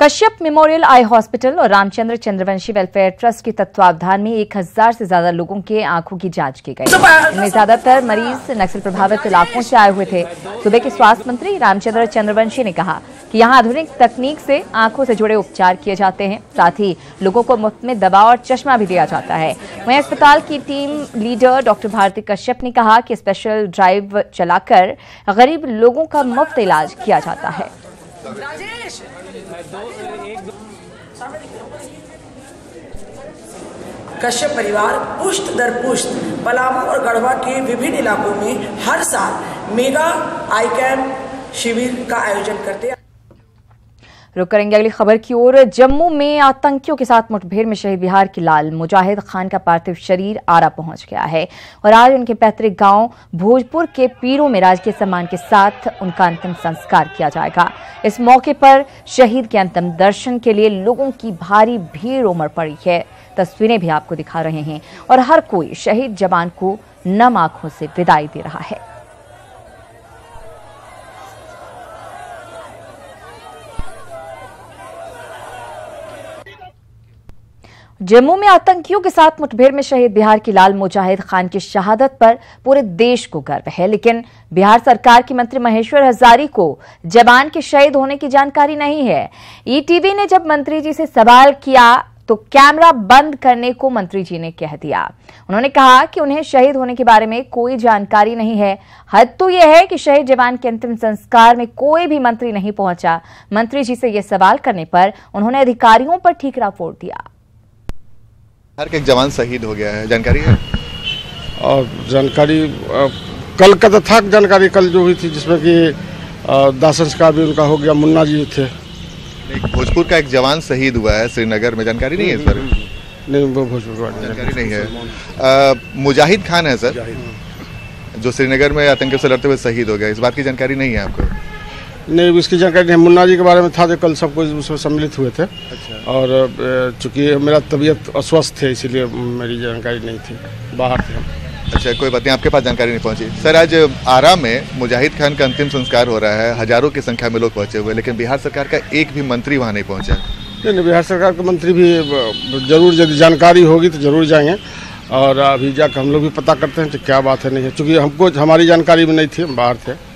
Kashyap memorial eye hospital और Ramchandra Chandravanshi welfare trust के तत्वावधान में 1000 से ज्यादा लोगों के आंखों की जांच की गई। इनमें ज्यादातर मरीज नक्सल प्रभावित इलाकों से आए हुए थे। सूबे के स्वास्थ्य मंत्री रामचंद्र चंद्रवंशी ने कहा कि यहां आधुनिक तकनीक से आंखों से जुड़े उपचार किए जाते हैं, साथ ही लोगों को मुफ्त में दवा और चश्मा भी दिया जाता है। वहीं अस्पताल की team leader doctor Bharti Kashyap ने कहा कि स्पेशल ड्राइव चलाकर गरीब लोगों का मुफ्त इलाज किया जाता है। कश्यप परिवार पुश्त दर पुश्त पलामू और गढ़वा के विभिन्न इलाकों में हर साल मेगा आई कैम्प शिविर का आयोजन करते हैं। रुक करेंगे अगली खबर की ओर। जम्मू में आतंकियों के साथ मुठभेड़ में शहीद बिहार के लाल मुजाहिद खान का पार्थिव शरीर आरा पहुंच गया है और आज उनके पैतृक गांव भोजपुर के पीरों में राजकीय सम्मान के साथ उनका अंतिम संस्कार किया जाएगा। इस मौके पर शहीद के अंतिम दर्शन के लिए लोगों की भारी भीड़ उमड़ पड़ी है। तस्वीरें भी आपको दिखा रहे हैं और हर कोई शहीद जवान को नम आंखों से विदाई दे रहा है। जम्मू में आतंकियों के साथ मुठभेड़ में शहीद बिहार के लाल मुजाहिद खान की शहादत पर पूरे देश को गर्व है, लेकिन बिहार सरकार के मंत्री महेश्वर हजारी को जवान के शहीद होने की जानकारी नहीं है। ईटीवी ने जब मंत्री जी से सवाल किया तो कैमरा बंद करने को मंत्री जी ने कह दिया। उन्होंने कहा कि उन्हें शहीद होने के बारे में कोई जानकारी नहीं है। हद तो यह है कि शहीद जवान के अंतिम संस्कार में कोई भी मंत्री नहीं पहुंचा। मंत्री जी से यह सवाल करने पर उन्होंने अधिकारियों पर ठीकरा फोड़ दिया। हर एक जवान शहीद हो गया है, जानकारी है? और जानकारी कल का तो था जानकारी, कल जो हुई थी जिसमें कि दाह संस्कार भी उनका हो गया। मुन्ना जी थे। भोजपुर का एक जवान शहीद हुआ है श्रीनगर में, जानकारी नहीं है इस पर? नहीं, वो भोजपुर जानकारी नहीं है। मुजाहिद खान है सर, जो श्रीनगर में आतंकियों से लड़ते हुए शहीद हो गया, इस बात की जानकारी नहीं है आपको? नहीं, इसकी जानकारी नहीं। मुन्ना जी के बारे में था जो कल सब कुछ उसमें सम्मिलित हुए थे। अच्छा। और चूंकि मेरा तबीयत अस्वस्थ है इसीलिए मेरी जानकारी नहीं थी, बाहर थे हम। अच्छा, कोई बात नहीं, आपके पास जानकारी नहीं पहुंची। सर, आज आरा में मुजाहिद खान का अंतिम संस्कार हो रहा है, हजारों की संख्या में लोग पहुंचे हुए, लेकिन बिहार सरकार का एक भी मंत्री वहां नहीं पहुंचा। नहीं, बिहार सरकार के मंत्री भी जरूर, यदि जानकारी होगी तो जरूर जाएंगे। और अभी जाकर हम लोग भी पता करते हैं क्या बात है नहीं है, चूँकि हमको हमारी जानकारी में नहीं थी, हम बाहर थे,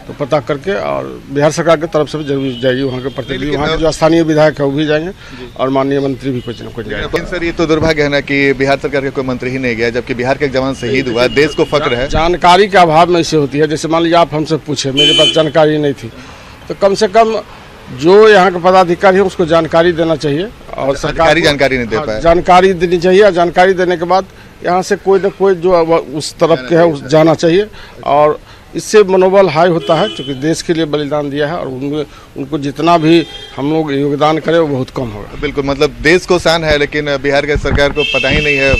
तो पता करके और बिहार सरकार की तरफ से भी जरूर जाएगी। वहाँ के प्रतिनिधि, वहाँ के जो स्थानीय विधायक है वो भी जाएंगे और माननीय मंत्री भी कुछ न कुछ जाएंगे। लेकिन सर, ये तो दुर्भाग्य है ना कि बिहार सरकार का कोई मंत्री ही नहीं गया, जबकि बिहार का एक जवान शहीद हुआ, देश को फक्र है। जानकारी के अभाव में ऐसे होती है। जैसे मान लीजिए आप हमसे पूछे, मेरे पास जानकारी नहीं थी, तो कम से कम जो यहाँ के पदाधिकारी है उसको जानकारी देना चाहिए और सरकारी जानकारी नहीं दे पाए। जानकारी देनी चाहिए और जानकारी देने के बाद यहाँ से कोई न कोई जो उस तरफ के है जाना चाहिए और इससे मनोबल हाई होता है, क्योंकि देश के लिए बलिदान दिया है और उनको जितना भी हम लोग योगदान करें वो बहुत कम होगा। बिल्कुल, मतलब देश को शान है, लेकिन बिहार की सरकार को पता ही नहीं है,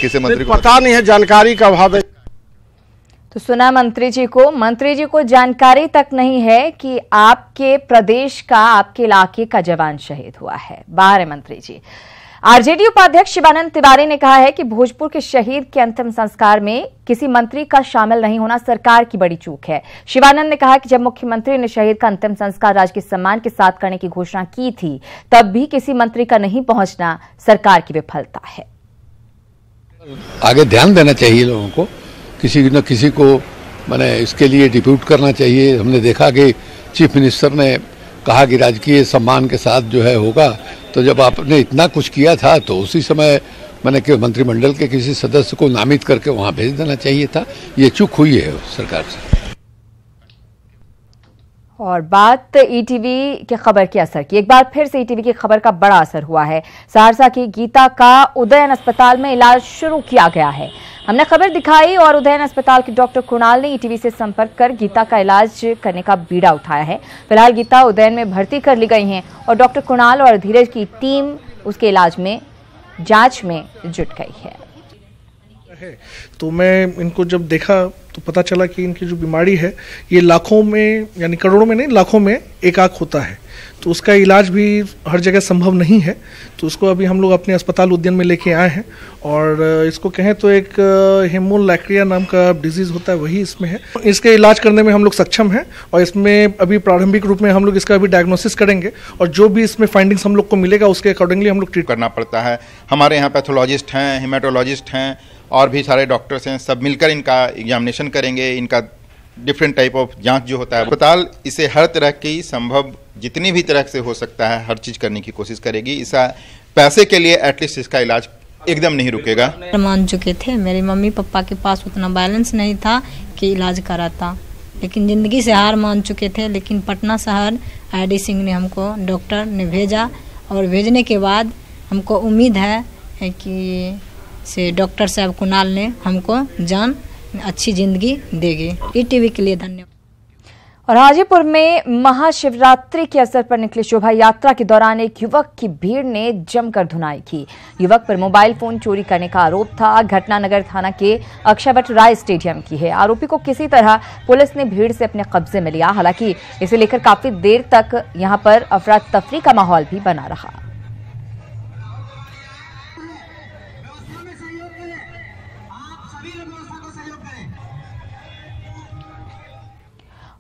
किसी मंत्री को पता नहीं है, जानकारी का अभाव है। तो सुना मंत्री जी को जानकारी तक नहीं है कि आपके प्रदेश का, आपके इलाके का जवान शहीद हुआ है। बाहर है मंत्री जी। आरजेडी उपाध्यक्ष शिवानंद तिवारी ने कहा है कि भोजपुर के शहीद के अंतिम संस्कार में किसी मंत्री का शामिल नहीं होना सरकार की बड़ी चूक है। शिवानंद ने कहा कि जब मुख्यमंत्री ने शहीद का अंतिम संस्कार राजकीय सम्मान के साथ करने की घोषणा की थी, तब भी किसी मंत्री का नहीं पहुंचना सरकार की विफलता है। आगे ध्यान देना चाहिए लोगों को, किसी न किसी को मैंने इसके लिए डिप्यूट करना चाहिए। हमने देखा कि चीफ मिनिस्टर ने कहा कि राजकीय सम्मान के साथ जो है होगा, तो जब आपने इतना कुछ किया था तो उसी समय मैंने कि मंत्रिमंडल के किसी सदस्य को नामित करके वहां भेज देना चाहिए था। ये चूक हुई है सरकार से। और बात ईटीवी के खबर के असर की। एक बार फिर से ईटीवी की खबर का बड़ा असर हुआ है। सहरसा की गीता का उदयन अस्पताल में इलाज शुरू किया गया है। हमने खबर दिखाई और उदयन अस्पताल के डॉक्टर कुणाल ने ईटीवी से संपर्क कर गीता का इलाज करने का बीड़ा उठाया है। फिलहाल गीता उदयन में भर्ती कर ली गई हैं और डॉक्टर कुणाल और धीरज की टीम उसके इलाज में, जांच में जुट गई है। तो मैं इनको जब देखा तो पता चला कि इनकी जो बीमारी है ये लाखों में, यानी करोड़ों में नहीं, लाखों में एक आंख होता है। तो उसका इलाज भी हर जगह संभव नहीं है। तो उसको अभी हम लोग अपने अस्पताल उद्यान में लेके आए हैं और इसको कहें तो एक हेमोलैक्रिया नाम का डिजीज़ होता है, वही इसमें है। इसके इलाज करने में हम लोग सक्षम हैं और इसमें अभी प्रारंभिक रूप में हम लोग इसका अभी डायग्नोसिस करेंगे और जो भी इसमें फाइंडिंग्स हम लोग को मिलेगा उसके अकॉर्डिंगली हम लोग ट्रीट करना पड़ता है। हमारे यहाँ पैथोलॉजिस्ट हैं, हेमाटोलॉजिस्ट हैं और भी सारे डॉक्टर्स हैं, सब मिलकर इनका एग्जामिनेशन करेंगे। इनका डिफरेंट टाइप ऑफ जांच जो होता है, अस्पताल इसे हर तरह की संभव जितनी भी तरह से हो सकता है हर चीज़ करने की कोशिश करेगी। इसका पैसे के लिए एटलीस्ट इसका इलाज एकदम नहीं रुकेगा। मान चुके थे, मेरी मम्मी पापा के पास उतना बैलेंस नहीं था कि इलाज कराता, लेकिन ज़िंदगी से हार मान चुके थे। लेकिन पटना शहर ID सिंह ने हमको डॉक्टर ने भेजा और भेजने के बाद हमको उम्मीद है कि से डॉक्टर साहब कुणाल ने हमको जान अच्छी ज़िंदगी देगी। ETV के लिए धन्यवाद। और हाजीपुर में महाशिवरात्रि के अवसर पर निकली शोभा यात्रा के दौरान एक युवक की भीड़ ने जमकर धुनाई की। युवक पर मोबाइल फोन चोरी करने का आरोप था। घटना नगर थाना के अक्षयवट राय स्टेडियम की है। आरोपी को किसी तरह पुलिस ने भीड़ से अपने कब्जे में लिया। हालांकि इसे लेकर काफी देर तक यहां पर अफरा तफरी का माहौल भी बना रहा।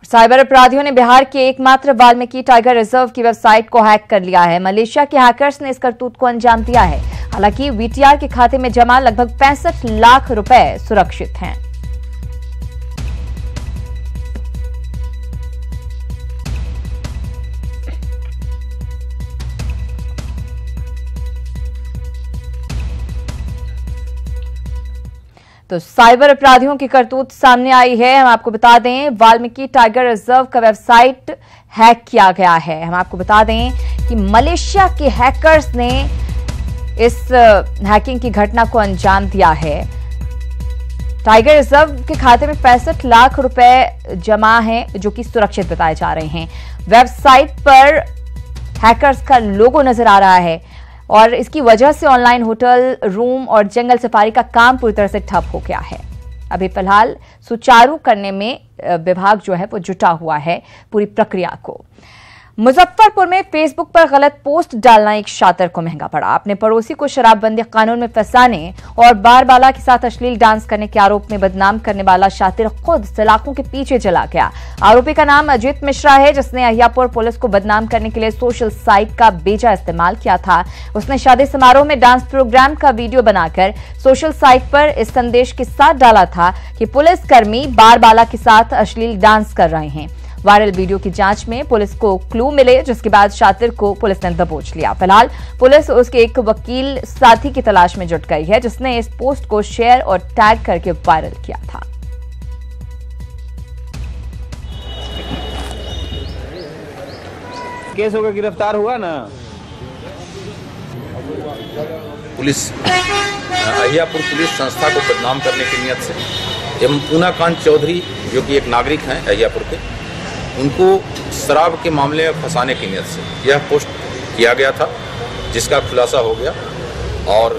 साइबर अपराधियों ने बिहार के एकमात्र वाल्मीकि टाइगर रिजर्व की वेबसाइट को हैक कर लिया है। मलेशिया के हैकर्स ने इस करतूत को अंजाम दिया है। हालांकि VTR के खाते में जमा लगभग 65 लाख रुपए सुरक्षित हैं। तो साइबर अपराधियों की करतूत सामने आई है। हम आपको बता दें, वाल्मीकि टाइगर रिजर्व का वेबसाइट हैक किया गया है। हम आपको बता दें कि मलेशिया के हैकर्स ने इस हैकिंग की घटना को अंजाम दिया है। टाइगर रिजर्व के खाते में 65 लाख रुपए जमा हैं, जो कि सुरक्षित बताए जा रहे हैं। वेबसाइट पर हैकर्स का लोगो नजर आ रहा है और इसकी वजह से ऑनलाइन होटल, रूम और जंगल सफारी का काम पूरी तरह से ठप हो गया है। अभी फिलहाल सुचारू करने में विभाग जो है वो जुटा हुआ है पूरी प्रक्रिया को। मुजफ्फरपुर में फेसबुक पर गलत पोस्ट डालना एक शातिर को महंगा पड़ा। अपने पड़ोसी को शराबबंदी कानून में फंसाने और बारबाला के साथ अश्लील डांस करने के आरोप में बदनाम करने वाला शातिर खुद सलाखों के पीछे चला गया। आरोपी का नाम अजीत मिश्रा है, जिसने अहियापुर पुलिस को बदनाम करने के लिए सोशल साइट का बेजा इस्तेमाल किया था। उसने शादी समारोह में डांस प्रोग्राम का वीडियो बनाकर सोशल साइट पर इस संदेश के साथ डाला था कि पुलिसकर्मी बारबाला के साथ अश्लील डांस कर रहे हैं। वायरल वीडियो की जांच में पुलिस को क्लू मिले, जिसके बाद शातिर को पुलिस ने दबोच लिया। फिलहाल पुलिस उसके एक वकील साथी की तलाश में जुट गई है, जिसने इस पोस्ट को शेयर और टैग करके वायरल किया था। केस होकर गिरफ्तार हुआ ना। पुलिस अहियापुर पुलिस संस्था को बदनाम करने की नियत से एवं पूनाकांत चौधरी जो कि एक नागरिक हैं अहियापुर के, उनको शराब के मामले में फंसाने की नियत से यह पोस्ट किया गया था, जिसका खुलासा हो गया। और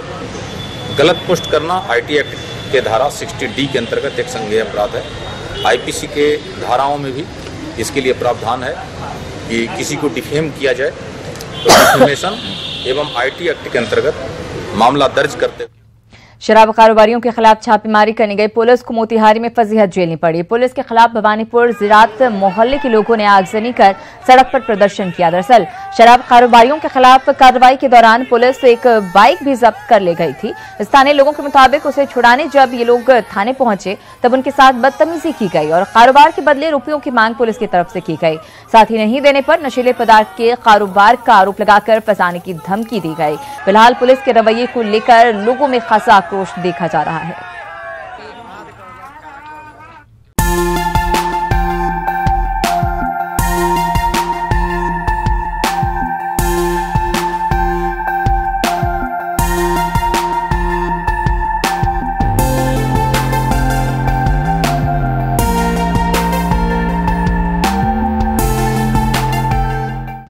गलत पोस्ट करना IT एक्ट के धारा 60D के अंतर्गत एक संज्ञेय अपराध है। IPC के धाराओं में भी इसके लिए प्रावधान है कि किसी को डिफेम किया जाए तो डिफेमेशन एवं IT एक्ट के अंतर्गत मामला दर्ज करते। शराब कारोबारियों के खिलाफ छापेमारी करने गई पुलिस को मोतिहारी में फजीहत झेलनी पड़ी। पुलिस के खिलाफ भवानीपुर जिरात मोहल्ले के लोगों ने आगजनी कर सड़क पर प्रदर्शन किया। दरअसल शराब कारोबारियों के खिलाफ कार्रवाई के दौरान पुलिस एक बाइक भी जब्त कर ले गई थी। स्थानीय लोगों के मुताबिक उसे छुड़ाने जब ये लोग थाने पहुंचे तब उनके साथ बदतमीजी की गई और कारोबार के बदले रुपयों की मांग पुलिस की तरफ से की गई। साथ ही नहीं देने पर नशीले पदार्थ के कारोबार का आरोप लगाकर फंसाने की धमकी दी गई। फिलहाल पुलिस के रवैये को लेकर लोगों में खासा आक्रोश देखा जा रहा है।